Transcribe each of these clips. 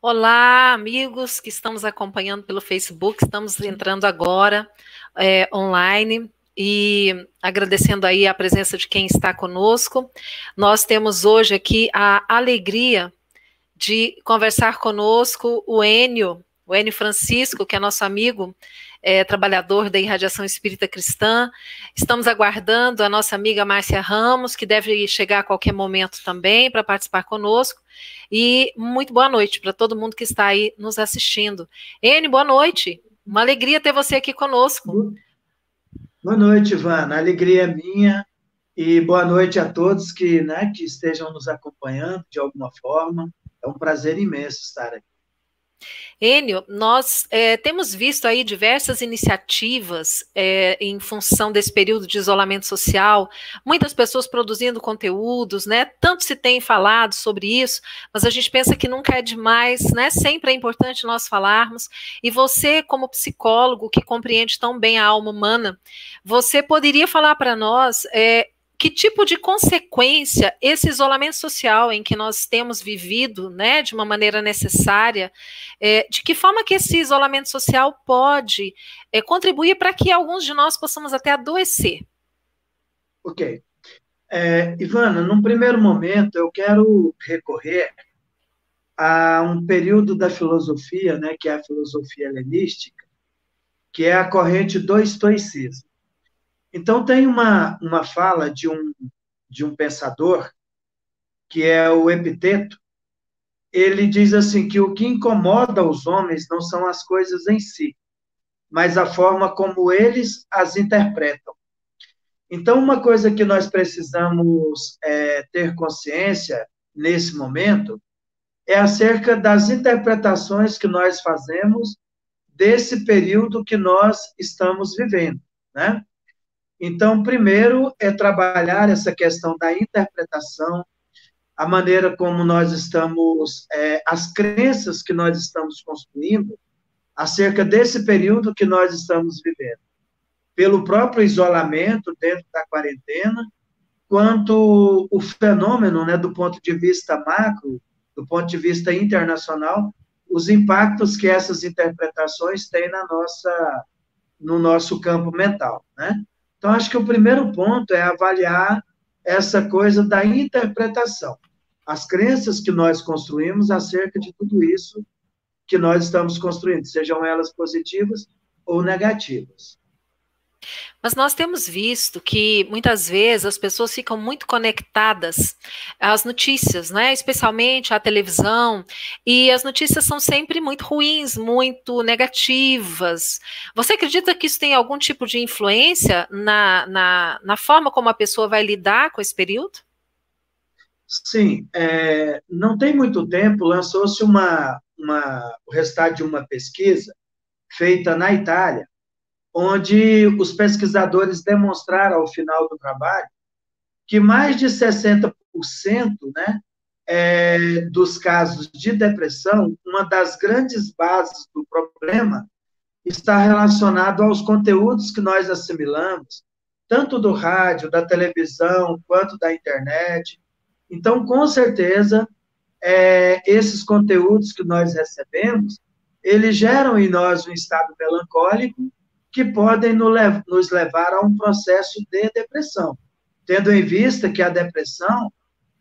Olá, amigos que estamos acompanhando pelo Facebook, estamos entrando agora online e agradecendo aí a presença de quem está conosco. Nós temos hoje aqui a alegria de conversar conosco o Enio Francisco, que é nosso amigo, trabalhador da Irradiação Espírita Cristã. Estamos aguardando a nossa amiga Márcia Ramos, que deve chegar a qualquer momento também para participar conosco. E muito boa noite para todo mundo que está aí nos assistindo. Enio, boa noite. Uma alegria ter você aqui conosco. Boa noite, Ivana. A alegria é minha e boa noite a todos que estejam nos acompanhando de alguma forma. É um prazer imenso estar aqui. Enio, nós temos visto aí diversas iniciativas em função desse período de isolamento social, muitas pessoas produzindo conteúdos, né? Tanto se tem falado sobre isso, mas a gente pensa que nunca é demais, né? Sempre é importante nós falarmos. E você, como psicólogo que compreende tão bem a alma humana, você poderia falar para nós que tipo de consequência esse isolamento social em que nós temos vivido, né, de uma maneira necessária, de que forma que esse isolamento social pode contribuir para que alguns de nós possamos até adoecer? Ok. Ivana, num primeiro momento, eu quero recorrer a um período da filosofia, né, que é a filosofia helenística, que é a corrente do estoicismo. Então, tem uma fala de um pensador, que é o Epiteto. Ele diz assim que o que incomoda os homens não são as coisas em si, mas a forma como eles as interpretam. Então, uma coisa que nós precisamos ter consciência nesse momento é acerca das interpretações que nós fazemos desse período que nós estamos vivendo, né? Então, primeiro é trabalhar essa questão da interpretação, a maneira como nós estamos, as crenças que nós estamos construindo acerca desse período que nós estamos vivendo, pelo próprio isolamento dentro da quarentena, quanto o fenômeno, né, do ponto de vista macro, do ponto de vista internacional, os impactos que essas interpretações têm no nosso campo mental, né? Então, acho que o primeiro ponto é avaliar essa coisa da interpretação, as crenças que nós construímos acerca de tudo isso que nós estamos construindo, sejam elas positivas ou negativas. Mas nós temos visto que muitas vezes as pessoas ficam muito conectadas às notícias, né? Especialmente à televisão, e as notícias são sempre muito ruins, muito negativas. Você acredita que isso tem algum tipo de influência na forma como a pessoa vai lidar com esse período? Sim, não tem muito tempo, lançou-se o resultado de uma pesquisa feita na Itália, onde os pesquisadores demonstraram ao final do trabalho que mais de 60%, né, dos casos de depressão, uma das grandes bases do problema está relacionado aos conteúdos que nós assimilamos, tanto do rádio, da televisão, quanto da internet. Então, com certeza, esses conteúdos que nós recebemos, eles geram em nós um estado melancólico que podem nos levar a um processo de depressão, tendo em vista que a depressão,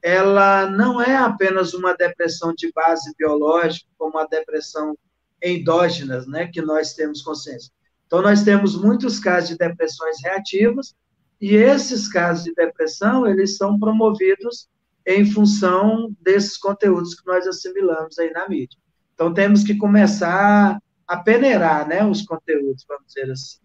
ela não é apenas uma depressão de base biológica, como a depressão endógenas, né, que nós temos consciência. Então, nós temos muitos casos de depressões reativas, e esses casos de depressão, eles são promovidos em função desses conteúdos que nós assimilamos aí na mídia. Então, temos que começar a peneirar, né, os conteúdos, vamos dizer assim.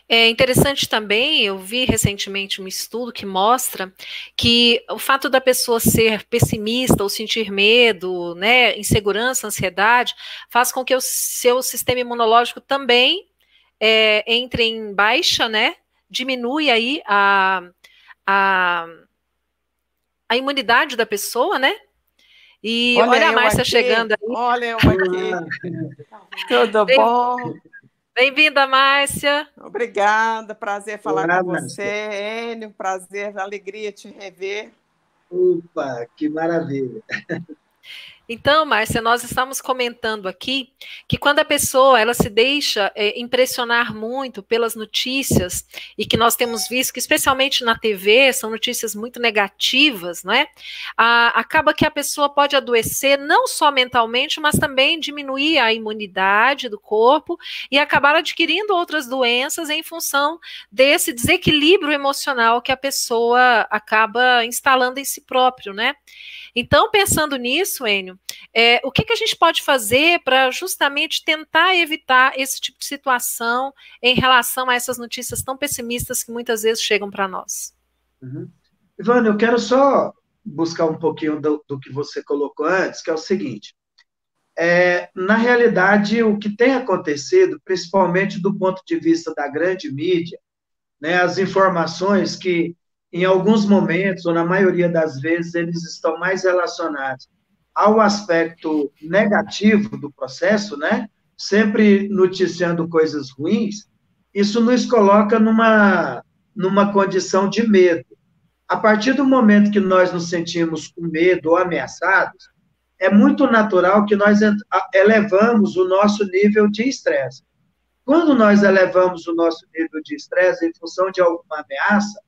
É interessante também, eu vi recentemente um estudo que mostra que o fato da pessoa ser pessimista ou sentir medo, né, insegurança, ansiedade, faz com que o seu sistema imunológico também entre em baixa, né, diminui aí a, a imunidade da pessoa, né? E olha a Márcia chegando aí. Olha eu aqui. Tudo bom? Bem-vinda, Márcia. Obrigada, prazer falar Olá, com você, Márcia. Enio, prazer, alegria te rever. Opa, que maravilha. Então, Márcia, nós estamos comentando aqui que quando a pessoa ela se deixa impressionar muito pelas notícias e que nós temos visto que, especialmente na TV, são notícias muito negativas, não é? Acaba que a pessoa pode adoecer não só mentalmente, mas também diminuir a imunidade do corpo e acabar adquirindo outras doenças em função desse desequilíbrio emocional que a pessoa acaba instalando em si próprio, né? Então, pensando nisso, Enio, o que a gente pode fazer para justamente tentar evitar esse tipo de situação em relação a essas notícias tão pessimistas que muitas vezes chegam para nós? Uhum. Ivana, eu quero só buscar um pouquinho do que você colocou antes, que é o seguinte. Na realidade, o que tem acontecido, principalmente do ponto de vista da grande mídia, né, as informações que, em alguns momentos, ou na maioria das vezes, eles estão mais relacionados ao aspecto negativo do processo, né, sempre noticiando coisas ruins, isso nos coloca numa condição de medo. A partir do momento que nós nos sentimos com medo ou ameaçados, é muito natural que nós elevamos o nosso nível de estresse. Quando nós elevamos o nosso nível de estresse em função de alguma ameaça,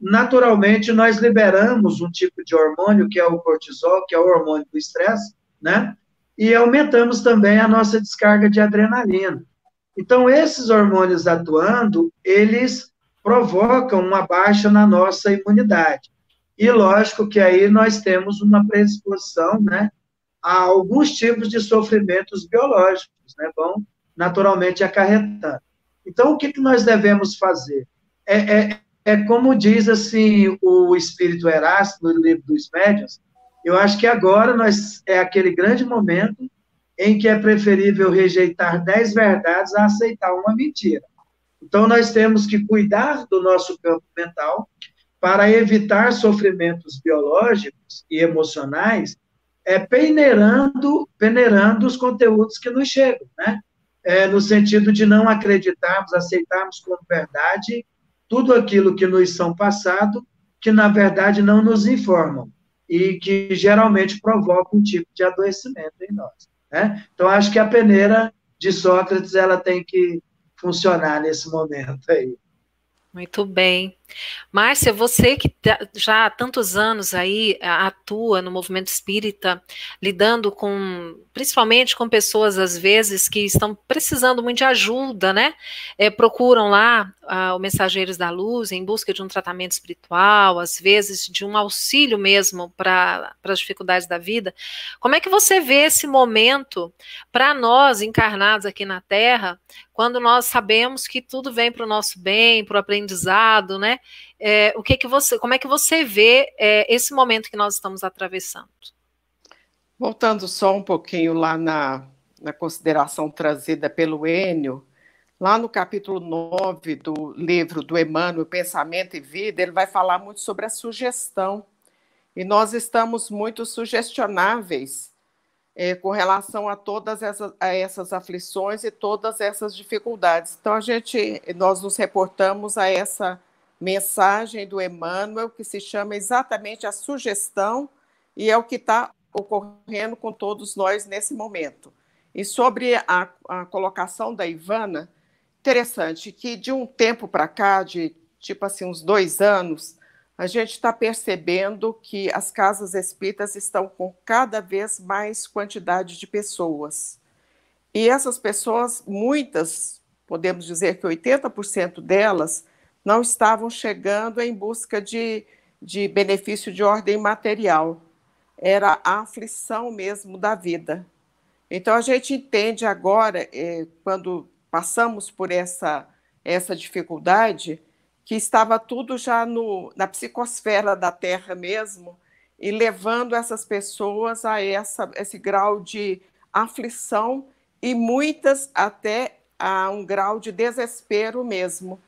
naturalmente nós liberamos um tipo de hormônio, que é o cortisol, que é o hormônio do estresse, né? E aumentamos também a nossa descarga de adrenalina. Então, esses hormônios atuando, eles provocam uma baixa na nossa imunidade. E lógico que aí nós temos uma predisposição, né, a alguns tipos de sofrimentos biológicos, né, vão naturalmente acarretando. Então, o que nós devemos fazer? Como diz assim o espírito Erasto no livro dos Médiuns, eu acho que agora é aquele grande momento em que é preferível rejeitar 10 verdades a aceitar uma mentira. Então, nós temos que cuidar do nosso campo mental para evitar sofrimentos biológicos e emocionais, peneirando os conteúdos que nos chegam, né? No sentido de não acreditarmos, aceitarmos como verdade tudo aquilo que nos são passado, que na verdade não nos informam e que geralmente provoca um tipo de adoecimento em nós, né? Então, acho que a peneira de Sócrates ela tem que funcionar nesse momento aí. Muito bem. Márcia, você que já há tantos anos aí atua no movimento espírita, lidando principalmente com pessoas, às vezes, que estão precisando muito de ajuda, né? Procuram lá o Mensageiros da Luz em busca de um tratamento espiritual, às vezes de um auxílio mesmo para as dificuldades da vida. Como é que você vê esse momento para nós, encarnados aqui na Terra, quando nós sabemos que tudo vem para o nosso bem, para o aprendizado, né? Como é que você vê esse momento que nós estamos atravessando? Voltando só um pouquinho lá na consideração trazida pelo Enio, lá no capítulo 9 do livro do Emmanuel, Pensamento e Vida, ele vai falar muito sobre a sugestão. E nós estamos muito sugestionáveis com relação a todas essas aflições e todas essas dificuldades. Então, nós nos reportamos a essa mensagem do Emmanuel, que se chama exatamente a sugestão, e é o que está ocorrendo com todos nós nesse momento. E sobre a colocação da Ivana, interessante que de um tempo para cá, de tipo assim, uns 2 anos, a gente está percebendo que as casas espíritas estão com cada vez mais quantidade de pessoas. E essas pessoas, muitas, podemos dizer que 80% delas, não estavam chegando em busca de benefício de ordem material. Era a aflição mesmo da vida. Então, a gente entende agora, quando passamos por essa dificuldade, que estava tudo já na psicosfera da Terra mesmo, e levando essas pessoas a esse grau de aflição e muitas até a um grau de desespero mesmo.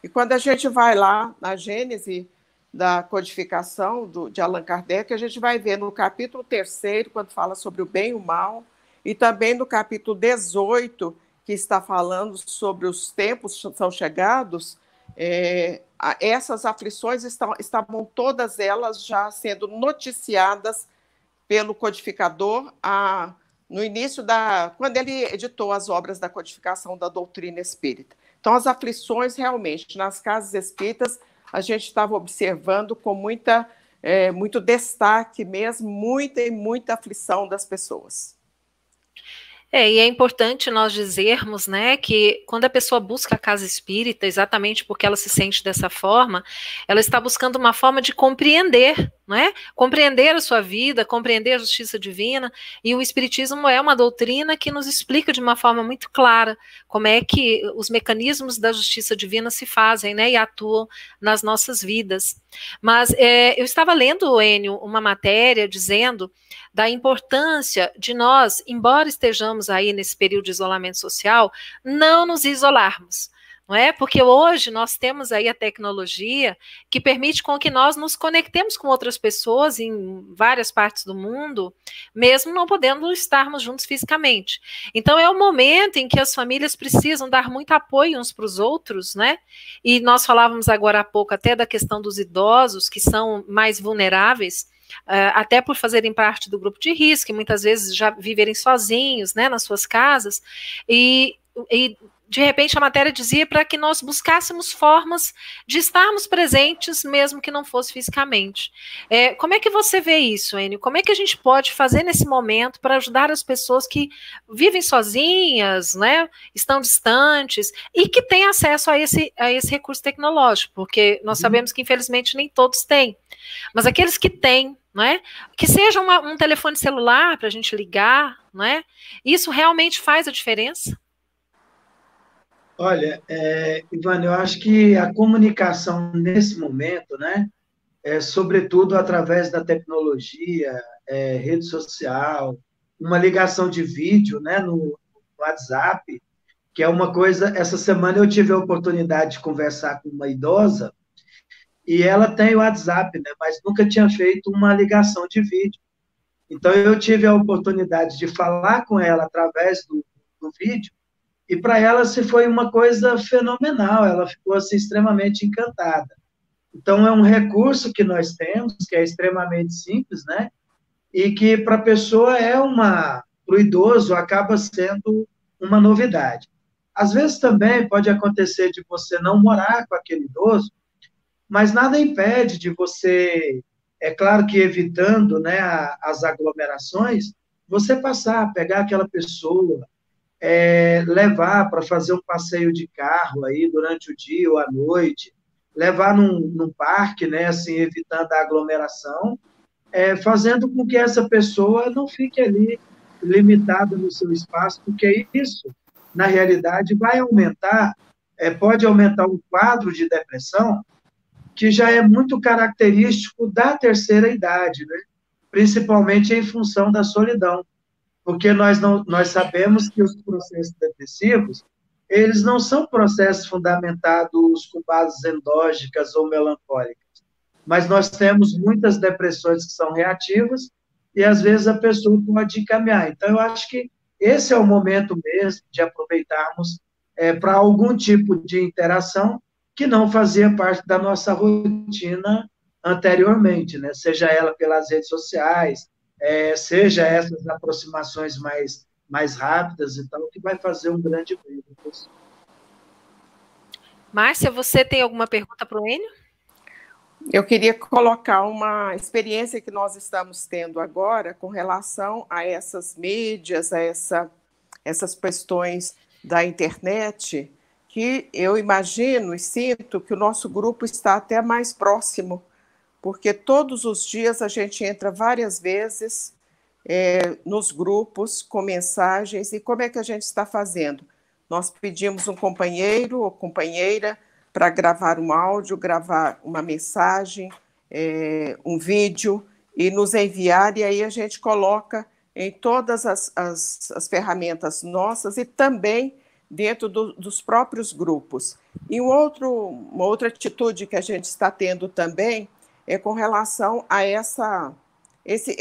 E quando a gente vai lá na Gênese da codificação de Allan Kardec, a gente vai ver no capítulo 3º, quando fala sobre o bem e o mal, e também no capítulo 18, que está falando sobre os tempos que são chegados, essas aflições estavam todas elas já sendo noticiadas pelo codificador no início quando ele editou as obras da codificação da doutrina espírita. Então, as aflições, realmente, nas casas espíritas, a gente estava observando com muito destaque mesmo, muita aflição das pessoas. E é importante nós dizermos, né, que quando a pessoa busca a casa espírita, exatamente porque ela se sente dessa forma, ela está buscando uma forma de compreender, né, compreender a sua vida, compreender a justiça divina, e o espiritismo é uma doutrina que nos explica de uma forma muito clara como é que os mecanismos da justiça divina se fazem, né, e atuam nas nossas vidas. Mas eu estava lendo, Enio, uma matéria dizendo da importância de nós, embora estejamos aí nesse período de isolamento social, não nos isolarmos, não é? Porque hoje nós temos aí a tecnologia que permite com que nós nos conectemos com outras pessoas em várias partes do mundo, mesmo não podendo estarmos juntos fisicamente. Então é o momento em que as famílias precisam dar muito apoio uns para os outros, né? E nós falávamos agora há pouco até da questão dos idosos, que são mais vulneráveis, até por fazerem parte do grupo de risco, e muitas vezes já viverem sozinhos, né, nas suas casas, e de repente a matéria dizia para que nós buscássemos formas de estarmos presentes, mesmo que não fosse fisicamente. Como é que você vê isso, Enio? Como é que a gente pode fazer nesse momento para ajudar as pessoas que vivem sozinhas, né, estão distantes, e que têm acesso a esse recurso tecnológico, porque nós sabemos que infelizmente nem todos têm, mas aqueles que têm, não é? Que seja um telefone celular para a gente ligar, não é? Isso realmente faz a diferença? Olha, Ivana, eu acho que a comunicação nesse momento, né, sobretudo através da tecnologia, rede social, uma ligação de vídeo, né, no WhatsApp, que é uma coisa. Essa semana eu tive a oportunidade de conversar com uma idosa, e ela tem o WhatsApp, né, mas nunca tinha feito uma ligação de vídeo. Então, eu tive a oportunidade de falar com ela através do vídeo, e para ela se foi uma coisa fenomenal, ela ficou assim, extremamente encantada. Então, é um recurso que nós temos, que é extremamente simples, né? E que para a pessoa para o idoso, acaba sendo uma novidade. Às vezes também pode acontecer de você não morar com aquele idoso, mas nada impede de você, é claro que evitando, né, as aglomerações, você passar, pegar aquela pessoa, levar para fazer um passeio de carro aí durante o dia ou à noite, levar num parque, né, assim, evitando a aglomeração, fazendo com que essa pessoa não fique ali limitada no seu espaço, porque isso, na realidade, vai aumentar, pode aumentar um quadro de depressão que já é muito característico da terceira idade, né? Principalmente em função da solidão, porque nós sabemos que os processos depressivos, eles não são processos fundamentados com bases endógicas ou melancólicas, mas nós temos muitas depressões que são reativas e, às vezes, a pessoa pode caminhar. Então, eu acho que esse é o momento mesmo de aproveitarmos para algum tipo de interação que não fazia parte da nossa rotina anteriormente, né? Seja ela pelas redes sociais, seja essas aproximações mais rápidas e tal, que vai fazer um grande bem. Márcia, você tem alguma pergunta para o Enio? Eu queria colocar uma experiência que nós estamos tendo agora com relação a essas mídias, a essas questões da internet, que eu imagino e sinto que o nosso grupo está até mais próximo, porque todos os dias a gente entra várias vezes nos grupos com mensagens. E como é que a gente está fazendo? Nós pedimos um companheiro ou companheira para gravar um áudio, gravar uma mensagem, um vídeo e nos enviar, e aí a gente coloca em todas as ferramentas nossas e também dentro dos próprios grupos. E uma outra atitude que a gente está tendo também é com relação a esse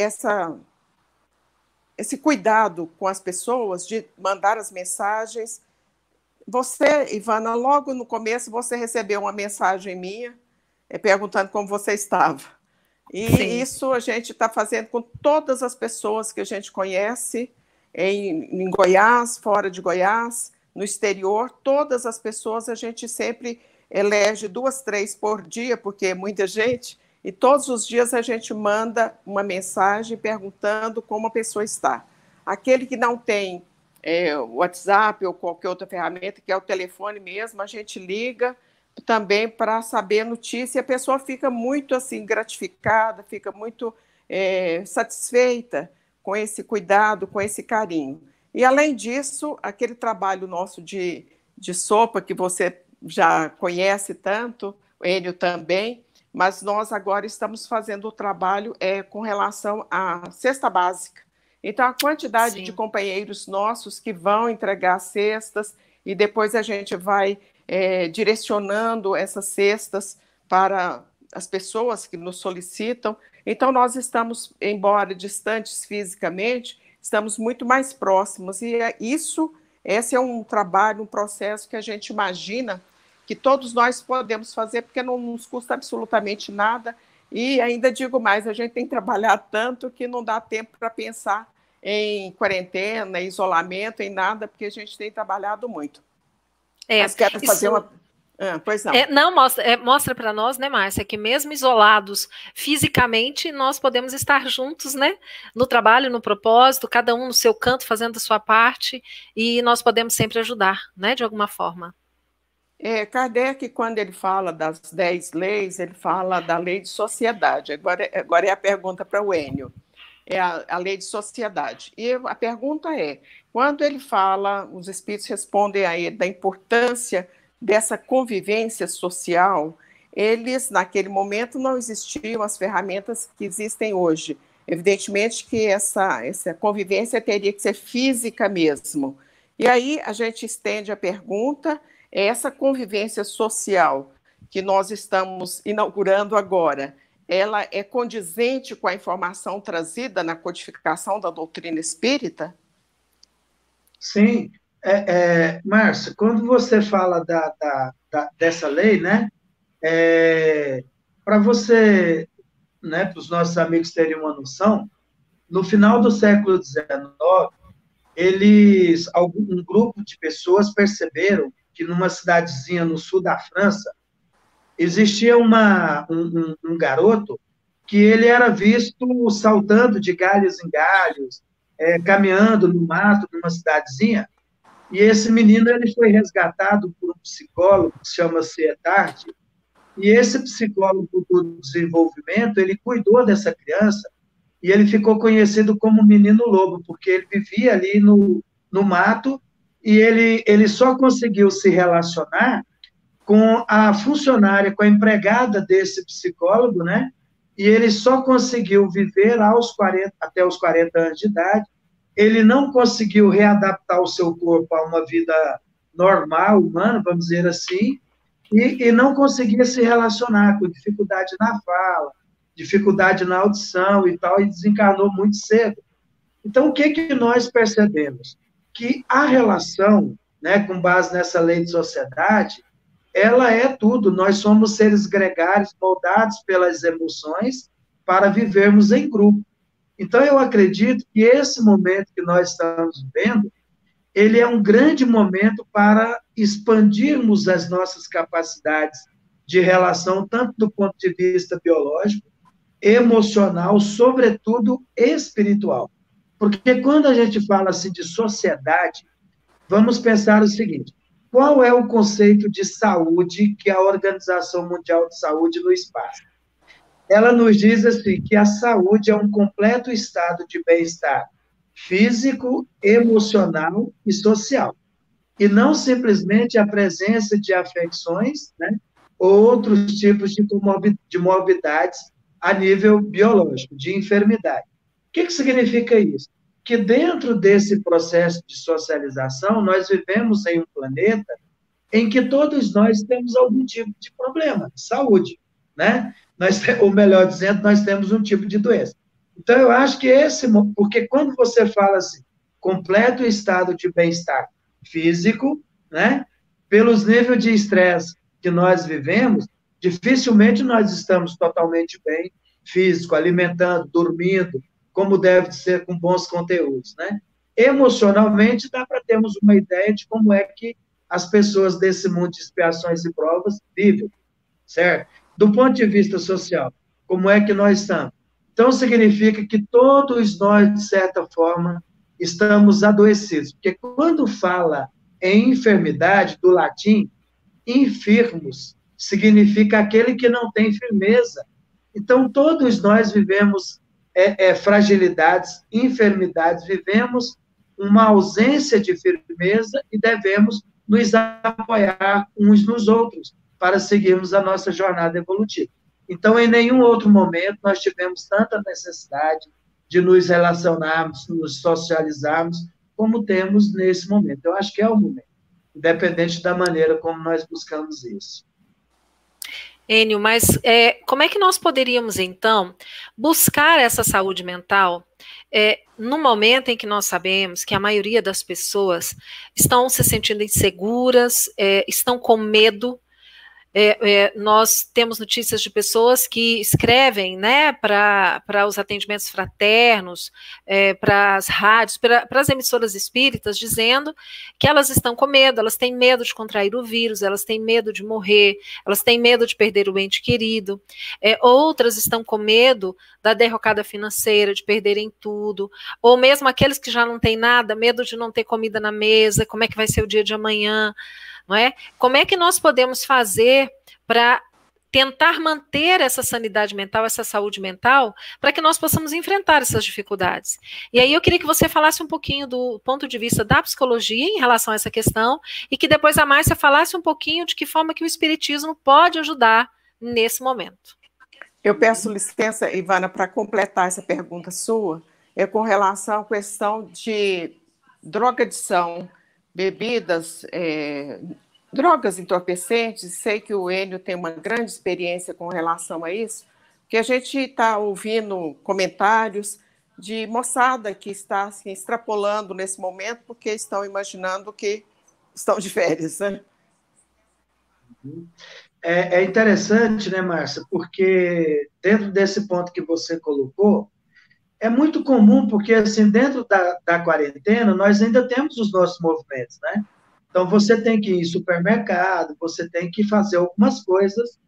cuidado com as pessoas, de mandar as mensagens. Você, Ivana, logo no começo você recebeu uma mensagem minha perguntando como você estava. E Sim. isso a gente está fazendo com todas as pessoas que a gente conhece, em Goiás, fora de Goiás, no exterior, todas as pessoas a gente sempre elege 2, 3 por dia, porque é muita gente, e todos os dias a gente manda uma mensagem perguntando como a pessoa está. Aquele que não tem WhatsApp ou qualquer outra ferramenta, que é o telefone mesmo, a gente liga também para saber a notícia, e a pessoa fica muito assim gratificada, fica muito satisfeita com esse cuidado, com esse carinho. E, além disso, aquele trabalho nosso de sopa, que você já conhece tanto, o Enio também, mas nós agora estamos fazendo o trabalho com relação à cesta básica. Então, a quantidade de companheiros nossos que vão entregar cestas, e depois a gente vai direcionando essas cestas para as pessoas que nos solicitam. Então, nós estamos, embora distantes fisicamente, estamos muito mais próximos, e esse é um trabalho, um processo que a gente imagina que todos nós podemos fazer, porque não nos custa absolutamente nada, e ainda digo mais, a gente tem trabalhado tanto que não dá tempo para pensar em quarentena, isolamento, em nada, porque a gente tem trabalhado muito. Mas quero fazer uma... pois não. Não, mostra para nós, né, Márcia, que mesmo isolados fisicamente, nós podemos estar juntos, né, no trabalho, no propósito, cada um no seu canto, fazendo a sua parte, e nós podemos sempre ajudar, né, de alguma forma. Kardec, quando ele fala das 10 leis, ele fala da lei de sociedade. Agora é a pergunta para o Enio. É a lei de sociedade. E a pergunta é, quando ele fala, os espíritos respondem a ele da importância dessa convivência social, eles, naquele momento, não existiam as ferramentas que existem hoje. Evidentemente que essa convivência teria que ser física mesmo. E aí a gente estende a pergunta, essa convivência social que nós estamos inaugurando agora, ela é condizente com a informação trazida na codificação da doutrina espírita? Sim. Márcia, quando você fala dessa lei, né, para você, né, para os nossos amigos terem uma noção, no final do século XIX, um grupo de pessoas perceberam que numa cidadezinha no sul da França, existia um garoto que ele era visto saltando de galhos em galhos, caminhando no mato numa cidadezinha, e esse menino ele foi resgatado por um psicólogo que chama-se Etard, e esse psicólogo do desenvolvimento, ele cuidou dessa criança, e ele ficou conhecido como Menino Lobo, porque ele vivia ali no mato, e ele só conseguiu se relacionar com a funcionária, com a empregada desse psicólogo, né? E ele só conseguiu viver até os 40 anos de idade. Ele não conseguiu readaptar o seu corpo a uma vida normal, humana, vamos dizer assim, e não conseguia se relacionar, com dificuldade na fala, dificuldade na audição e tal, e desencarnou muito cedo. Então, o que nós percebemos? Que a relação, né, com base nessa lei de sociedade, ela é tudo. Nós somos seres gregários, moldados pelas emoções, para vivermos em grupo. Então, eu acredito que esse momento que nós estamos vivendo, ele é um grande momento para expandirmos as nossas capacidades de relação, tanto do ponto de vista biológico, emocional, sobretudo espiritual. Porque quando a gente fala assim de sociedade, vamos pensar o seguinte: qual é o conceito de saúde que a Organização Mundial de Saúde nos passa? Ela nos diz assim, que a saúde é um completo estado de bem-estar físico, emocional e social, e não simplesmente a presença de afecções, né, ou outros tipos de morbidades a nível biológico, de enfermidade. O que significa isso? Que dentro desse processo de socialização, nós vivemos em um planeta em que todos nós temos algum tipo de problema de saúde, né? Ou melhor dizendo, nós temos um tipo de doença. Então, eu acho que porque quando você fala assim, completo estado de bem-estar físico, né? Pelos níveis de estresse que nós vivemos, dificilmente nós estamos totalmente bem físico, alimentando, dormindo, como deve ser com bons conteúdos, né? Emocionalmente, dá para termos uma ideia de como é que as pessoas desse mundo de expiações e provas vivem, certo? Do ponto de vista social, como é que nós estamos? Então, significa que todos nós, de certa forma, estamos adoecidos, porque quando fala em enfermidade, do latim, infirmos, significa aquele que não tem firmeza. Então, todos nós vivemos fragilidades, enfermidades, vivemos uma ausência de firmeza e devemos nos apoiar uns nos outros para seguirmos a nossa jornada evolutiva. Então, em nenhum outro momento nós tivemos tanta necessidade de nos relacionarmos, nos socializarmos, como temos nesse momento. Eu acho que é o momento, independente da maneira como nós buscamos isso. Enio, mas como é que nós poderíamos, então, buscar essa saúde mental no momento em que nós sabemos que a maioria das pessoas estão se sentindo inseguras, estão com medo? Nós temos notícias de pessoas que escrevem, né, para os atendimentos fraternos, para as rádios, para as emissoras espíritas, dizendo que elas estão com medo, elas têm medo de contrair o vírus, elas têm medo de morrer, elas têm medo de perder o ente querido, outras estão com medo da derrocada financeira, de perderem tudo, ou mesmo aqueles que já não têm nada, medo de não ter comida na mesa, como é que vai ser o dia de amanhã, não é? Como é que nós podemos fazer para tentar manter essa sanidade mental, essa saúde mental, para que nós possamos enfrentar essas dificuldades? E aí eu queria que você falasse um pouquinho do ponto de vista da psicologia em relação a essa questão, e que depois a Márcia falasse um pouquinho de que forma que o espiritismo pode ajudar nesse momento. Eu peço licença, Ivana, para completar essa pergunta sua, com relação à questão de drogadição, bebidas, drogas entorpecentes. Sei que o Enio tem uma grande experiência com relação a isso, porque a gente está ouvindo comentários de moçada que está assim, extrapolando nesse momento, porque estão imaginando que estão de férias, né? É interessante, né, Márcia, porque dentro desse ponto que você colocou, é muito comum, porque assim, dentro da quarentena, nós ainda temos os nossos movimentos, né? Então, você tem que ir em supermercado, você tem que fazer algumas coisas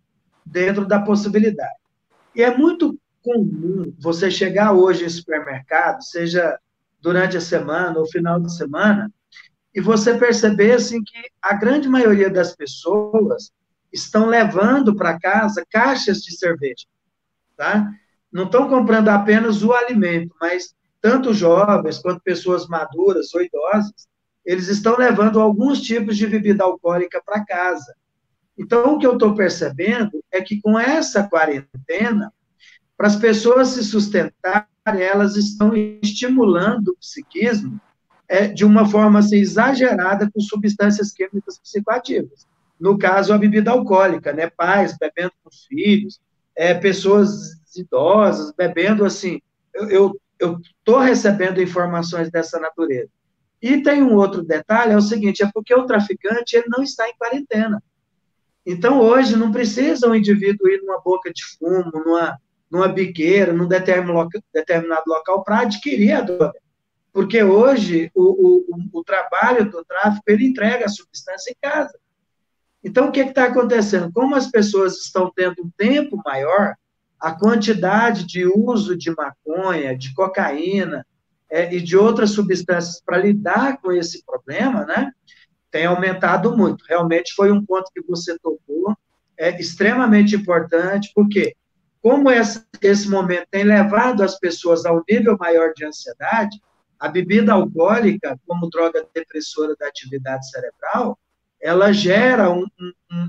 dentro da possibilidade. E é muito comum você chegar hoje em supermercado, seja durante a semana ou final de semana, e você perceber assim, que a grande maioria das pessoas estão levando para casa caixas de cerveja, tá? Não estão comprando apenas o alimento, mas tanto jovens quanto pessoas maduras ou idosas, eles estão levando alguns tipos de bebida alcoólica para casa. Então, o que eu estou percebendo é que com essa quarentena, para as pessoas se sustentarem, elas estão estimulando o psiquismo de uma forma assim, exagerada com substâncias químicas psicoativas. No caso, a bebida alcoólica, né? Pais bebendo com os filhos, pessoas idosas bebendo, assim, eu estou recebendo informações dessa natureza. E tem um outro detalhe, é o seguinte, é porque o traficante ele não está em quarentena. Então, hoje, não precisa um indivíduo ir numa boca de fumo, numa biqueira, num determinado local para adquirir a droga. Porque hoje, o trabalho do tráfico, ele entrega a substância em casa. Então, o que está acontecendo? Como as pessoas estão tendo um tempo maior, a quantidade de uso de maconha, de cocaína e de outras substâncias para lidar com esse problema, né, tem aumentado muito. Realmente foi um ponto que você tocou, extremamente importante, porque como esse momento tem levado as pessoas ao nível maior de ansiedade, a bebida alcoólica, como droga depressora da atividade cerebral, ela gera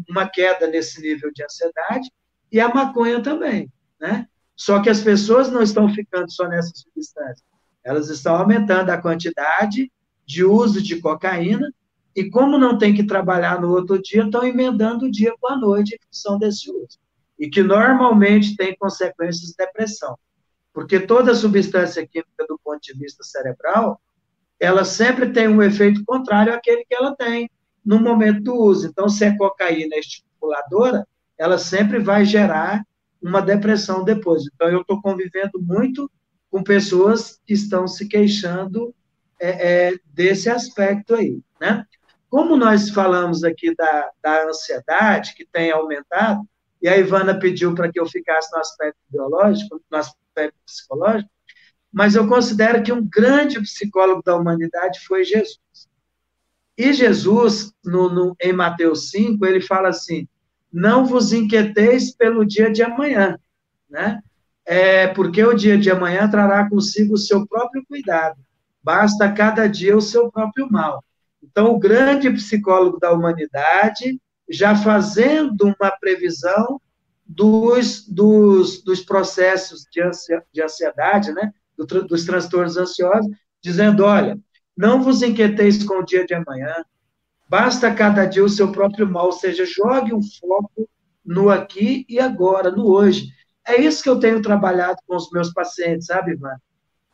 uma queda nesse nível de ansiedade, e a maconha também, né? Só que as pessoas não estão ficando só nessa substância, elas estão aumentando a quantidade de uso de cocaína, e como não tem que trabalhar no outro dia, estão emendando o dia com a noite em função desse uso, e que normalmente tem consequências de depressão, porque toda substância química do ponto de vista cerebral, ela sempre tem um efeito contrário àquele que ela tem no momento do uso. Então, se a cocaína é estimuladora, ela sempre vai gerar uma depressão depois. Então, eu estou convivendo muito com pessoas que estão se queixando desse aspecto aí, né? Como nós falamos aqui da ansiedade, que tem aumentado, e a Ivana pediu para que eu ficasse no aspecto biológico, no aspecto psicológico, mas eu considero que um grande psicólogo da humanidade foi Jesus. E Jesus, em Mateus 5, ele fala assim, não vos inquieteis pelo dia de amanhã, né? Porque o dia de amanhã trará consigo o seu próprio cuidado. Basta a cada dia o seu próprio mal. Então, o grande psicólogo da humanidade, já fazendo uma previsão dos processos de ansiedade, né? Dos transtornos ansiosos, dizendo, olha, não vos inquieteis com o dia de amanhã, basta cada dia o seu próprio mal, ou seja, jogue um foco no aqui e agora, no hoje. É isso que eu tenho trabalhado com os meus pacientes, sabe, Ivan?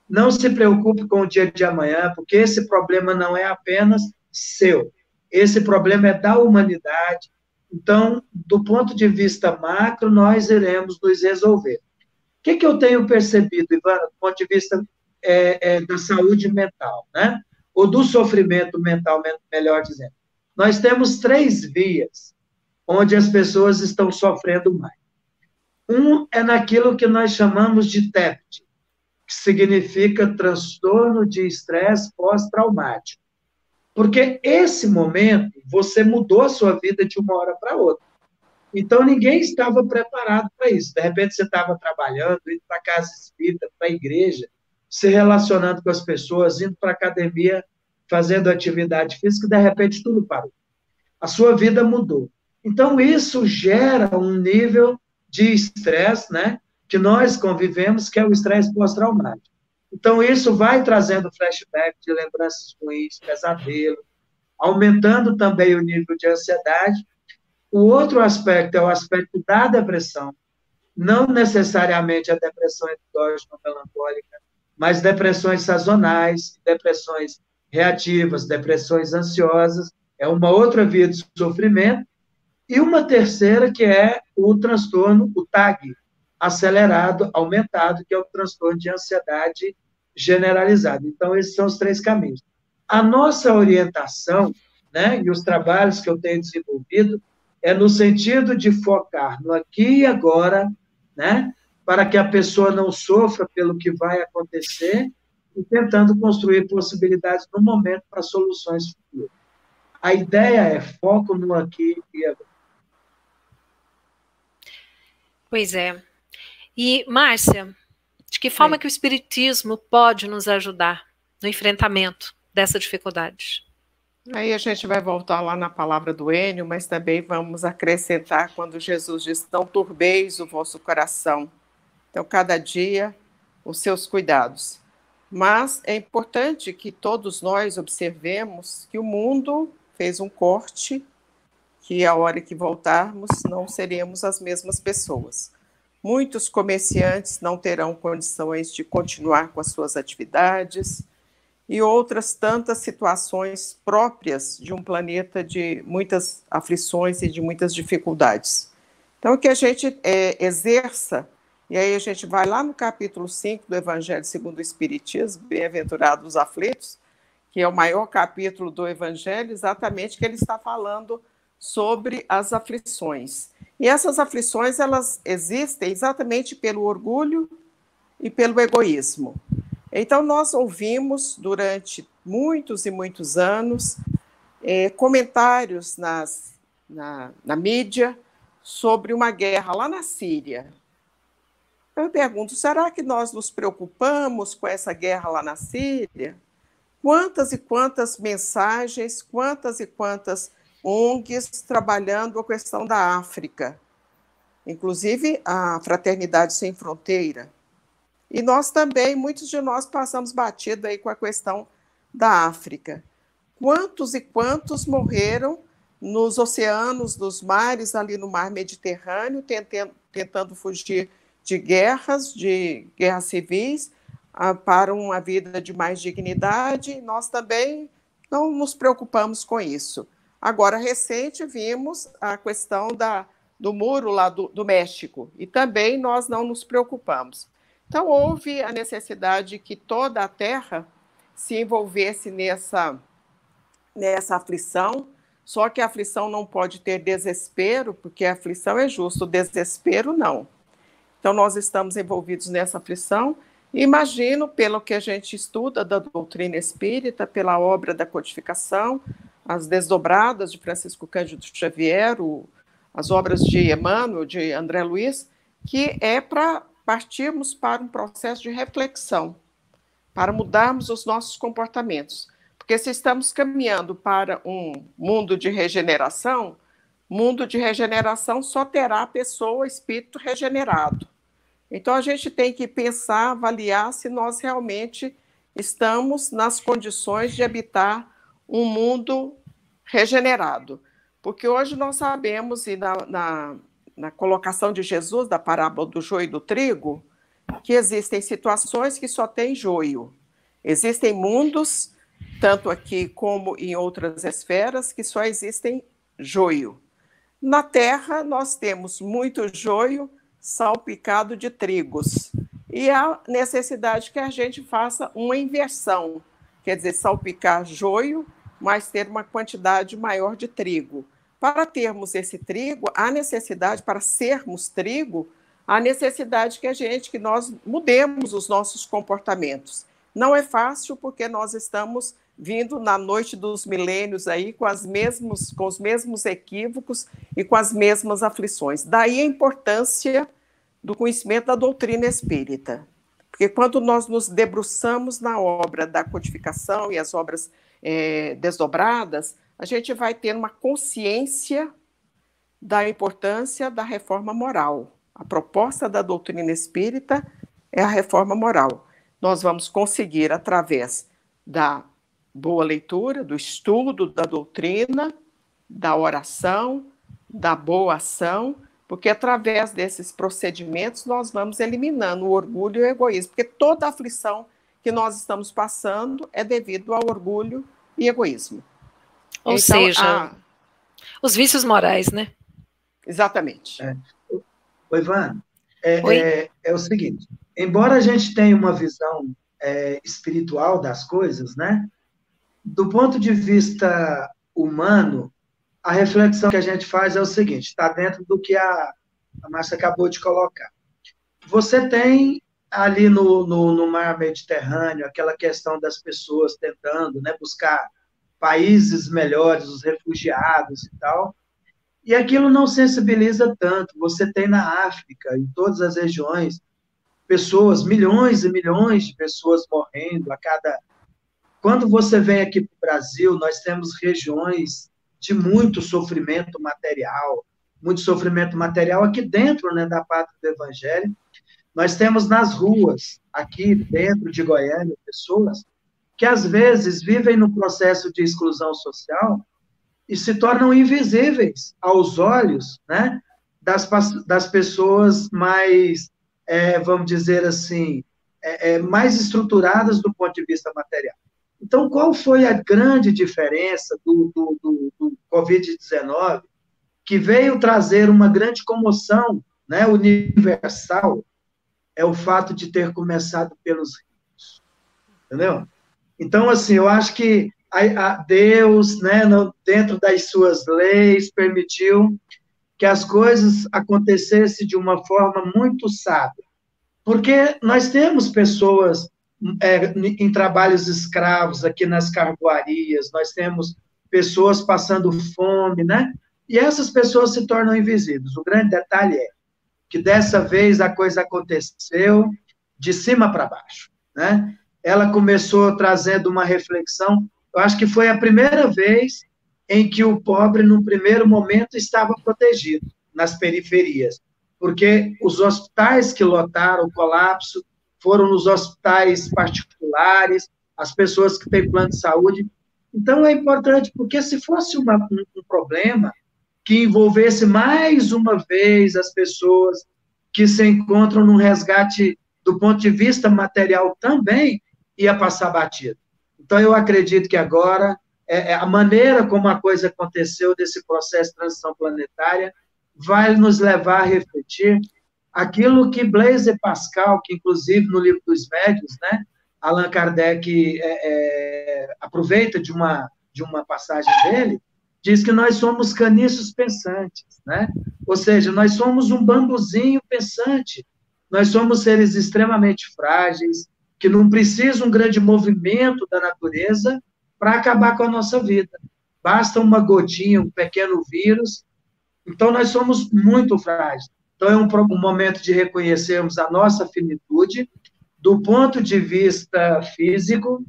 Não se preocupe com o dia de amanhã, porque esse problema não é apenas seu. Esse problema é da humanidade. Então, do ponto de vista macro, nós iremos nos resolver. O que eu tenho percebido, Ivana, do ponto de vista da saúde mental, né? Ou do sofrimento mental, melhor dizendo. Nós temos 3 vias onde as pessoas estão sofrendo mais. Um é naquilo que nós chamamos de TEPT, que significa transtorno de estresse pós-traumático. Porque esse momento, você mudou a sua vida de uma hora para outra. Então, ninguém estava preparado para isso. De repente, você estava trabalhando, indo para a casa espírita, para a igreja, se relacionando com as pessoas, indo para a academia, fazendo atividade física, e de repente tudo parou. A sua vida mudou. Então, isso gera um nível de estresse, né, que nós convivemos, que é o estresse pós-traumático. Então, isso vai trazendo flashback de lembranças ruins, pesadelo, aumentando também o nível de ansiedade. O outro aspecto é o aspecto da depressão, não necessariamente a depressão endógeno-melancólica, mas depressões sazonais, depressões reativas, depressões ansiosas, é uma outra via de sofrimento, e uma terceira que é o transtorno, o TAG, acelerado, aumentado, que é o transtorno de ansiedade generalizada. Então, esses são os 3 caminhos. A nossa orientação, né, e os trabalhos que eu tenho desenvolvido, é no sentido de focar no aqui e agora, né, para que a pessoa não sofra pelo que vai acontecer e tentando construir possibilidades no momento para soluções futuras. A ideia é foco no aqui e agora. Pois é. E, Márcia, de que forma que o Espiritismo pode nos ajudar no enfrentamento dessa dificuldade? Aí a gente vai voltar lá na palavra do Enio, mas também vamos acrescentar quando Jesus diz, não turbeis o vosso coração. Então, cada dia, os seus cuidados. Mas é importante que todos nós observemos que o mundo fez um corte, que a hora que voltarmos não seremos as mesmas pessoas. Muitos comerciantes não terão condições de continuar com as suas atividades e outras tantas situações próprias de um planeta de muitas aflições e de muitas dificuldades. Então, que a gente exerça, e aí a gente vai lá no capítulo 5 do Evangelho segundo o Espiritismo, Bem-aventurados os aflitos, que é o maior capítulo do Evangelho, exatamente que ele está falando sobre as aflições. E essas aflições, elas existem exatamente pelo orgulho e pelo egoísmo. Então, nós ouvimos durante muitos e muitos anos comentários na mídia sobre uma guerra lá na Síria. Eu pergunto, será que nós nos preocupamos com essa guerra lá na Síria? Quantas e quantas mensagens, quantas e quantas ONGs trabalhando a questão da África, inclusive a Fraternidade Sem Fronteira. E nós também, muitos de nós passamos batido aí com a questão da África. Quantos e quantos morreram nos oceanos, nos mares, ali no mar Mediterrâneo, tentando fugir de guerras civis, para uma vida de mais dignidade. Nós também não nos preocupamos com isso. Agora, recente, vimos a questão do muro lá do México, e também nós não nos preocupamos. Então, houve a necessidade que toda a Terra se envolvesse nessa aflição, só que a aflição não pode ter desespero, porque a aflição é justa, o desespero não. Então, nós estamos envolvidos nessa aflição, e imagino, pelo que a gente estuda da doutrina espírita, pela obra da codificação, as desdobradas de Francisco Cândido Xavier, as obras de Emmanuel, de André Luiz, que é para partirmos para um processo de reflexão, para mudarmos os nossos comportamentos. Porque se estamos caminhando para um mundo de regeneração só terá a pessoa, espírito regenerado. Então, a gente tem que pensar, avaliar se nós realmente estamos nas condições de habitar um mundo regenerado. Porque hoje nós sabemos, e na colocação de Jesus, da parábola do joio e do trigo, que existem situações que só tem joio. Existem mundos, tanto aqui como em outras esferas, que só existem joio. Na Terra, nós temos muito joio salpicado de trigos. E há necessidade que a gente faça uma inversão, quer dizer, salpicar joio, mas ter uma quantidade maior de trigo. Para termos esse trigo, há necessidade, para sermos trigo, há necessidade que nós mudemos os nossos comportamentos. Não é fácil, porque nós estamos vindo na noite dos milênios aí com os mesmos equívocos e com as mesmas aflições. Daí a importância do conhecimento da doutrina espírita. Porque quando nós nos debruçamos na obra da codificação e as obras desdobradas, a gente vai ter uma consciência da importância da reforma moral. A proposta da doutrina espírita é a reforma moral. Nós vamos conseguir, através da boa leitura, do estudo da doutrina, da oração, da boa ação, porque através desses procedimentos nós vamos eliminando o orgulho e o egoísmo, porque toda aflição que nós estamos passando é devido ao orgulho e egoísmo. Ou então, seja, os vícios morais, né? Exatamente. Oi, Ivan, é o seguinte, embora a gente tenha uma visão espiritual das coisas, né? Do ponto de vista humano, a reflexão que a gente faz é o seguinte, está dentro do que a Márcia acabou de colocar. Você tem ali no mar Mediterrâneo aquela questão das pessoas tentando, né, buscar países melhores, os refugiados e tal, e aquilo não sensibiliza tanto. Você tem na África, em todas as regiões, pessoas, milhões e milhões de pessoas morrendo a cada... Quando você vem aqui para o Brasil, nós temos regiões de muito sofrimento material aqui dentro, né, da pátria do Evangelho. Nós temos nas ruas, aqui dentro de Goiânia, pessoas que às vezes vivem no processo de exclusão social e se tornam invisíveis aos olhos, né, das pessoas mais, vamos dizer assim, mais estruturadas do ponto de vista material. Então, qual foi a grande diferença do Covid-19, que veio trazer uma grande comoção, né, universal? É o fato de ter começado pelos ricos, entendeu? Então, assim, eu acho que Deus, né, dentro das suas leis, permitiu que as coisas acontecessem de uma forma muito sábia, porque nós temos pessoas em trabalhos escravos aqui nas carvoarias, nós temos pessoas passando fome, né? E essas pessoas se tornam invisíveis. O grande detalhe é que dessa vez a coisa aconteceu de cima para baixo, né? Ela começou trazendo uma reflexão. Eu acho que foi a primeira vez em que o pobre, num primeiro momento, estava protegido nas periferias, porque os hospitais que lotaram o colapso foram nos hospitais particulares, as pessoas que têm plano de saúde. Então, é importante, porque se fosse um problema que envolvesse mais uma vez as pessoas que se encontram num resgate do ponto de vista material também, ia passar batido. Então, eu acredito que agora, a maneira como a coisa aconteceu desse processo de transição planetária vai nos levar a refletir aquilo que Blaise Pascal, que inclusive no livro dos Médiuns, né, Allan Kardec aproveita de uma passagem dele, diz que nós somos caniços pensantes, né? Ou seja, nós somos um bambuzinho pensante, nós somos seres extremamente frágeis, que não precisam um grande movimento da natureza para acabar com a nossa vida. Basta uma gotinha, um pequeno vírus. Então, nós somos muito frágeis. Então, é um momento de reconhecermos a nossa finitude do ponto de vista físico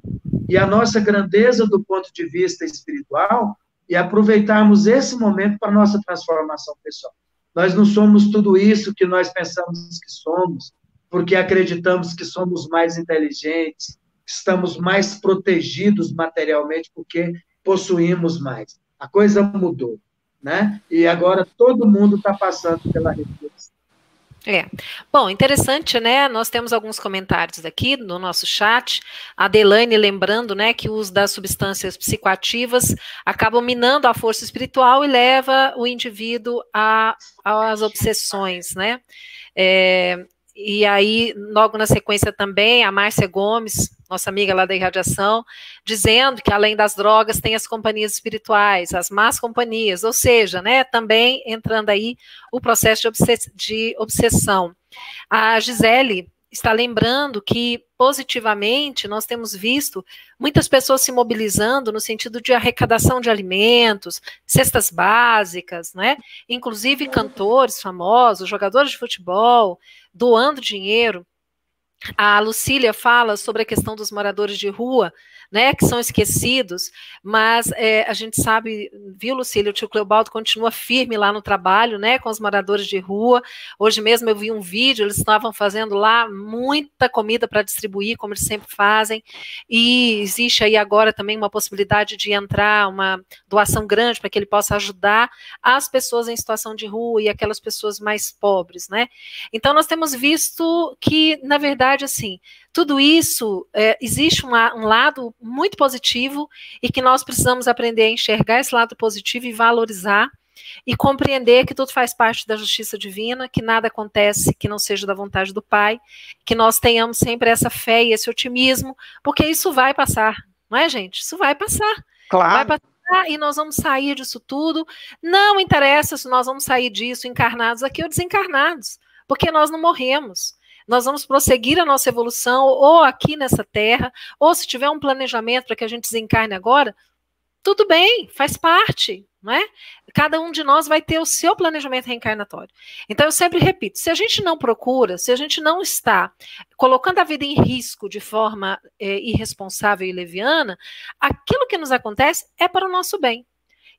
e a nossa grandeza do ponto de vista espiritual e aproveitarmos esse momento para a nossa transformação pessoal. Nós não somos tudo isso que nós pensamos que somos, porque acreditamos que somos mais inteligentes, que estamos mais protegidos materialmente, porque possuímos mais. A coisa mudou, né? E agora todo mundo está passando pela reflexão. Bom, interessante, né? Nós temos alguns comentários aqui no nosso chat. A Delaine lembrando, né, que o uso das substâncias psicoativas acabam minando a força espiritual e leva o indivíduo às obsessões, né? E aí, logo na sequência também, a Márcia Gomes, nossa amiga lá da irradiação, dizendo que além das drogas tem as companhias espirituais, as más companhias, ou seja, né, também entrando aí o processo de obsessão. A Gisele está lembrando que, positivamente, nós temos visto muitas pessoas se mobilizando no sentido de arrecadação de alimentos, cestas básicas, né? Inclusive cantores famosos, jogadores de futebol, doando dinheiro. A Lucília fala sobre a questão dos moradores de rua, né, que são esquecidos, mas a gente sabe, viu, Lucília, o tio Cleobaldo continua firme lá no trabalho, né, com os moradores de rua. Hoje mesmo eu vi um vídeo, eles estavam fazendo lá muita comida para distribuir, como eles sempre fazem, e existe aí agora também uma possibilidade de entrar uma doação grande para que ele possa ajudar as pessoas em situação de rua e aquelas pessoas mais pobres, né. Então nós temos visto que, na verdade, assim, tudo isso, existe um lado muito positivo e que nós precisamos aprender a enxergar esse lado positivo e valorizar e compreender que tudo faz parte da justiça divina, que nada acontece que não seja da vontade do Pai, que nós tenhamos sempre essa fé e esse otimismo, porque isso vai passar, não é, gente? Isso vai passar. Claro. Vai passar e nós vamos sair disso tudo. Não interessa se nós vamos sair disso encarnados aqui ou desencarnados, porque nós não morremos. Nós vamos prosseguir a nossa evolução, ou aqui nessa terra, ou se tiver um planejamento para que a gente desencarne agora, tudo bem, faz parte, não é? Cada um de nós vai ter o seu planejamento reencarnatório. Então, eu sempre repito, se a gente não procura, se a gente não está colocando a vida em risco de forma irresponsável e leviana, aquilo que nos acontece é para o nosso bem.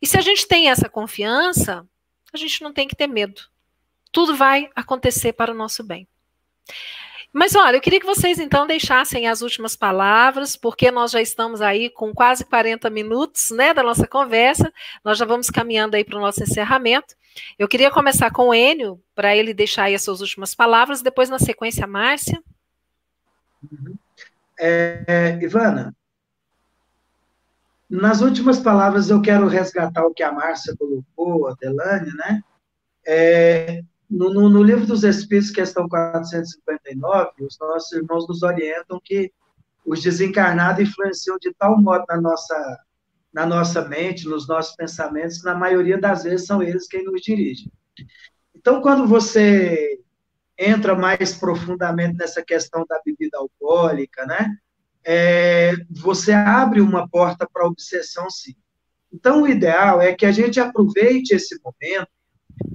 E se a gente tem essa confiança, a gente não tem que ter medo. Tudo vai acontecer para o nosso bem. Mas, olha, eu queria que vocês, então, deixassem as últimas palavras, porque nós já estamos aí com quase 40 minutos, né, da nossa conversa, nós já vamos caminhando aí para o nosso encerramento. Eu queria começar com o Enio, para ele deixar aí as suas últimas palavras, depois, na sequência, a Márcia. Ivana, nas últimas palavras eu quero resgatar o que a Márcia colocou, a Delane, né? No Livro dos Espíritos, questão 459, os nossos irmãos nos orientam que os desencarnados influenciam de tal modo na nossa mente, nos nossos pensamentos, que na maioria das vezes são eles quem nos dirigem. Então, quando você entra mais profundamente nessa questão da bebida alcoólica, né, você abre uma porta para a obsessão, sim. Então, o ideal é que a gente aproveite esse momento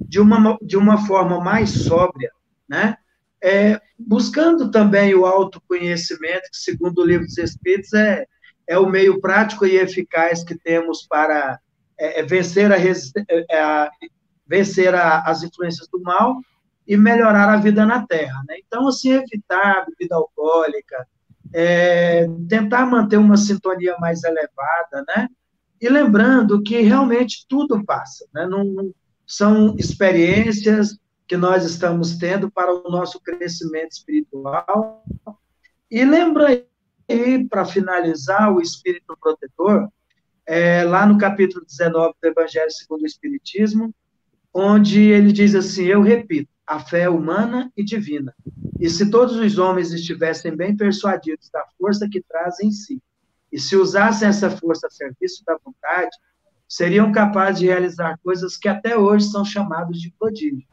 de uma forma mais sóbria, né? Buscando também o autoconhecimento, que, segundo o Livro dos Espíritos, é o meio prático e eficaz que temos para vencer as influências do mal e melhorar a vida na Terra, né? Então, assim, evitar a bebida alcoólica, tentar manter uma sintonia mais elevada, né? E lembrando que realmente tudo passa, né? São experiências que nós estamos tendo para o nosso crescimento espiritual. E lembra aí, para finalizar, o Espírito Protetor, lá no capítulo 19 do Evangelho segundo o Espiritismo, onde ele diz assim, eu repito, a fé é humana e divina. E se todos os homens estivessem bem persuadidos da força que trazem em si, e se usassem essa força a serviço da vontade, seriam capazes de realizar coisas que até hoje são chamadas de prodígio,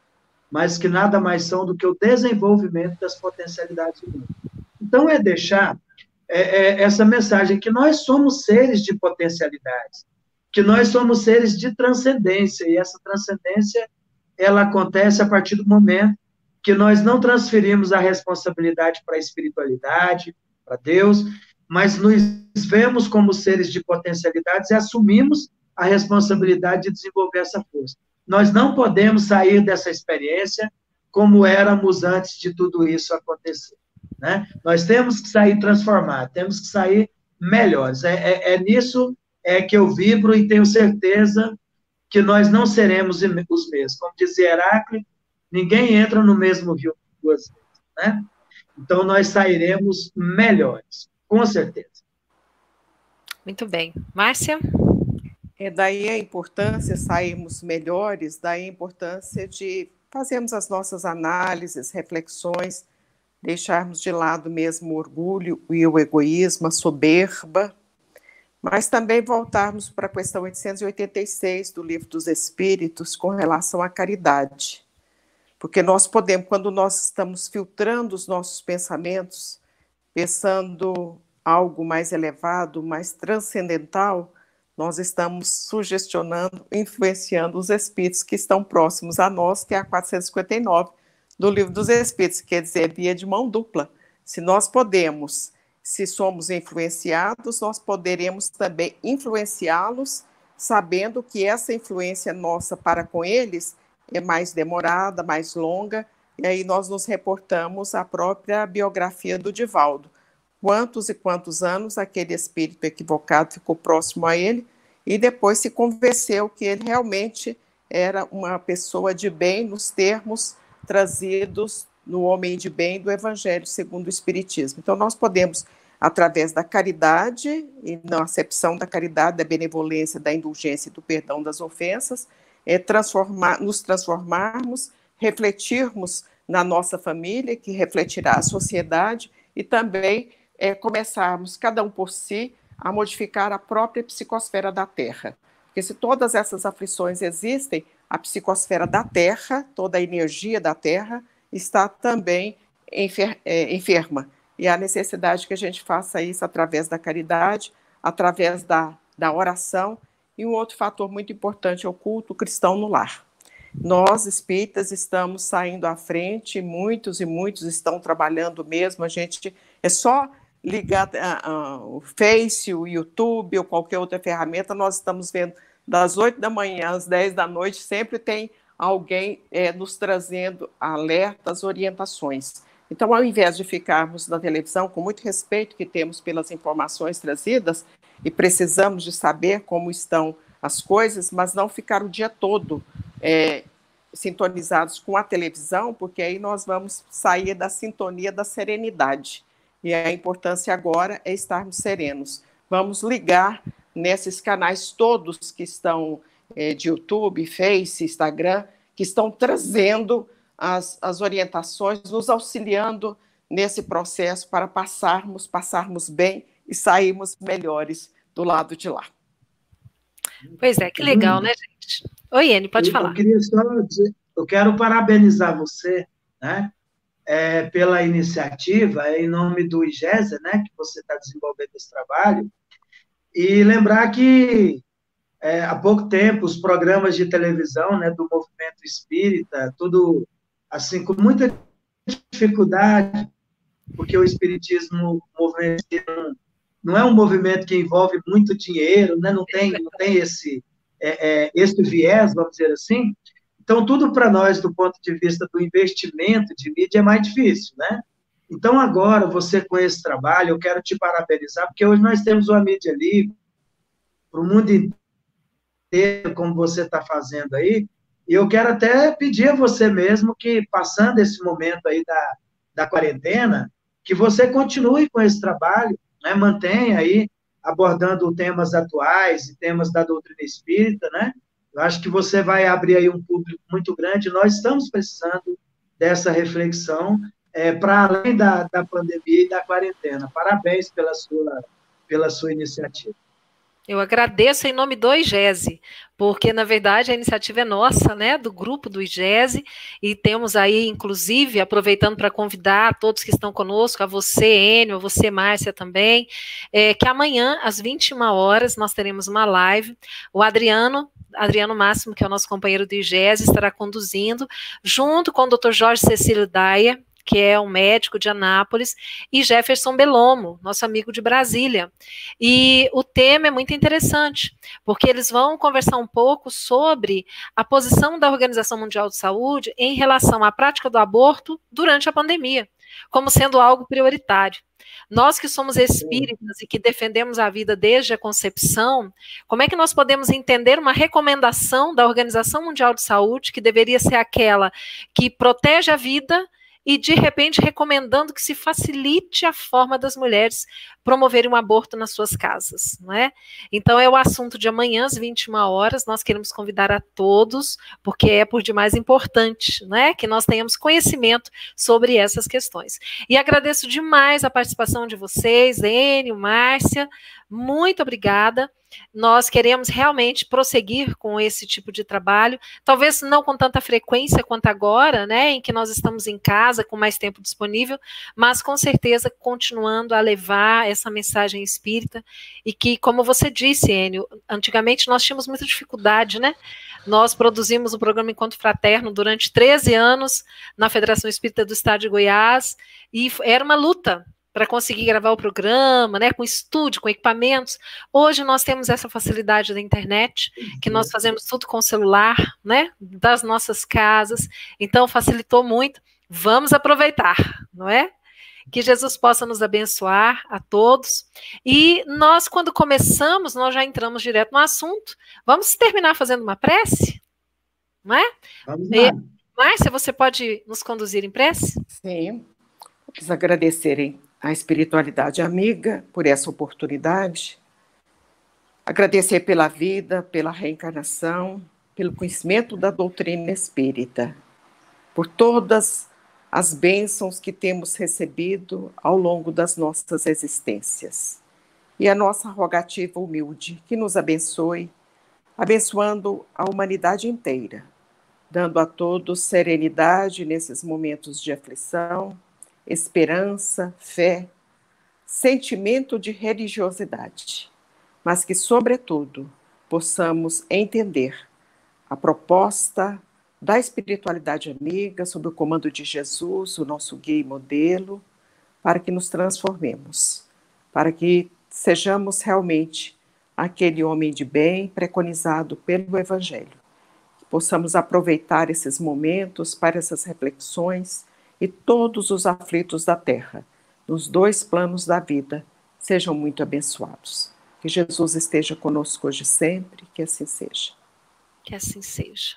mas que nada mais são do que o desenvolvimento das potencialidades humanas. Então, é deixar essa mensagem que nós somos seres de potencialidades, que nós somos seres de transcendência, e essa transcendência, ela acontece a partir do momento que nós não transferimos a responsabilidade para a espiritualidade, para Deus, mas nos vemos como seres de potencialidades e assumimos a responsabilidade de desenvolver essa força. Nós não podemos sair dessa experiência como éramos antes de tudo isso acontecer, né? Nós temos que sair transformados, temos que sair melhores. Nisso que eu vibro e tenho certeza que nós não seremos os mesmos. Como dizia Heráclito, ninguém entra no mesmo rio duas vezes, né? Então, nós sairemos melhores, com certeza. Muito bem. Márcia? Daí a importância, sairmos melhores, daí a importância de fazermos as nossas análises, reflexões, deixarmos de lado mesmo o orgulho e o egoísmo, a soberba, mas também voltarmos para a questão 886 do Livro dos Espíritos com relação à caridade. Porque nós podemos, quando nós estamos filtrando os nossos pensamentos, pensando algo mais elevado, mais transcendental, nós estamos sugestionando, influenciando os espíritos que estão próximos a nós, que é a 459 do Livro dos Espíritos, quer dizer, via de mão dupla. Se nós podemos, se somos influenciados, nós poderemos também influenciá-los, sabendo que essa influência nossa para com eles é mais demorada, mais longa, e aí nós nos reportamos à própria biografia do Divaldo. Quantos e quantos anos aquele espírito equivocado ficou próximo a ele e depois se convenceu que ele realmente era uma pessoa de bem nos termos trazidos no Homem de Bem do Evangelho segundo o Espiritismo. Então nós podemos, através da caridade, e na acepção da caridade, da benevolência, da indulgência e do perdão das ofensas, nos transformarmos, refletirmos na nossa família, que refletirá a sociedade, e também começarmos, cada um por si, a modificar a própria psicosfera da Terra. Porque se todas essas aflições existem, a psicosfera da Terra, toda a energia da Terra, está também enferma. E há necessidade que a gente faça isso através da caridade, através da oração, e um outro fator muito importante é o culto cristão no lar. Nós, espíritas, estamos saindo à frente, muitos e muitos estão trabalhando mesmo, a gente é só ligar o Face, o YouTube ou qualquer outra ferramenta, nós estamos vendo das 8 da manhã às 10 da noite, sempre tem alguém nos trazendo alertas, orientações. Então, ao invés de ficarmos na televisão, com muito respeito que temos pelas informações trazidas, e precisamos de saber como estão as coisas, mas não ficar o dia todo sintonizados com a televisão, porque aí nós vamos sair da sintonia da serenidade. E a importância agora é estarmos serenos. Vamos ligar nesses canais todos que estão de YouTube, Face, Instagram, que estão trazendo as orientações, nos auxiliando nesse processo para passarmos bem e sairmos melhores do lado de lá. Pois é, que legal, né, gente? Oi, Ene, pode falar. Eu queria só dizer, eu quero parabenizar você, né, pela iniciativa, em nome do IGESA, né, que você está desenvolvendo esse trabalho, e lembrar que há pouco tempo os programas de televisão, né, do movimento espírita, tudo assim com muita dificuldade, porque o espiritismo, o movimento não é um movimento que envolve muito dinheiro, né, não tem esse viés, vamos dizer assim. Então, tudo para nós, do ponto de vista do investimento de mídia, é mais difícil, né? Então, agora, você com esse trabalho, eu quero te parabenizar, porque hoje nós temos uma mídia livre para o mundo inteiro, como você está fazendo aí, e eu quero até pedir a você mesmo que, passando esse momento aí da quarentena, que você continue com esse trabalho, né? Mantenha aí, abordando temas atuais e temas da doutrina espírita, né? Eu acho que você vai abrir aí um público muito grande. Nós estamos precisando dessa reflexão para além da pandemia e da quarentena. Parabéns pela sua iniciativa. Eu agradeço em nome do IGESE, porque, na verdade, a iniciativa é nossa, né, do grupo do IGESE, e temos aí, inclusive, aproveitando para convidar todos que estão conosco, a você, Enio, a você, Márcia, também, que amanhã, às 21 horas, nós teremos uma live. O Adriano Máximo, que é o nosso companheiro do IGESE, estará conduzindo, junto com o Dr. Jorge Cecílio Daia, que é um médico de Anápolis, e Jefferson Belomo, nosso amigo de Brasília. E o tema é muito interessante, porque eles vão conversar um pouco sobre a posição da Organização Mundial de Saúde em relação à prática do aborto durante a pandemia, como sendo algo prioritário. Nós que somos espíritas e que defendemos a vida desde a concepção, como é que nós podemos entender uma recomendação da Organização Mundial de Saúde, que deveria ser aquela que protege a vida, e, de repente, recomendando que se facilite a forma das mulheres promoverem um aborto nas suas casas, não é? Então, é o assunto de amanhã, às 21 horas, nós queremos convidar a todos, porque é por demais importante, não é? Que nós tenhamos conhecimento sobre essas questões. E agradeço demais a participação de vocês, Enio, Márcia, muito obrigada. Nós queremos realmente prosseguir com esse tipo de trabalho, talvez não com tanta frequência quanto agora, né, em que nós estamos em casa com mais tempo disponível, mas com certeza continuando a levar essa mensagem espírita, e que, como você disse, Enio, antigamente nós tínhamos muita dificuldade, né? Nós produzimos o programa Encontro Fraterno durante 13 anos na Federação Espírita do Estado de Goiás, e era uma luta para conseguir gravar o programa, né, com estúdio, com equipamentos. Hoje nós temos essa facilidade da internet, que nós fazemos tudo com o celular, né, das nossas casas, então facilitou muito. Vamos aproveitar, não é? Que Jesus possa nos abençoar a todos. E nós, quando começamos, nós já entramos direto no assunto. Vamos terminar fazendo uma prece? Não é? Vamos lá. Márcia, você pode nos conduzir em prece? Sim. Quis agradecer a espiritualidade amiga por essa oportunidade, agradecer pela vida, pela reencarnação, pelo conhecimento da doutrina espírita, por todas as bênçãos que temos recebido ao longo das nossas existências. E a nossa rogativa humilde, que nos abençoe, abençoando a humanidade inteira, dando a todos serenidade nesses momentos de aflição, esperança, fé, sentimento de religiosidade, mas que, sobretudo, possamos entender a proposta da espiritualidade amiga, sob o comando de Jesus, o nosso guia e modelo, para que nos transformemos, para que sejamos realmente aquele homem de bem preconizado pelo Evangelho. Que possamos aproveitar esses momentos para essas reflexões, e todos os aflitos da terra, nos dois planos da vida, sejam muito abençoados. Que Jesus esteja conosco hoje e sempre, que assim seja. Que assim seja.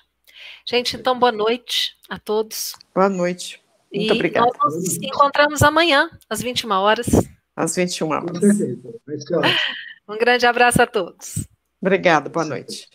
Gente, então, boa noite a todos. Boa noite. Muito obrigada. Nós nos encontramos amanhã, às 21 horas. Às 21 horas. Com certeza. Um grande abraço a todos. Obrigada, boa noite.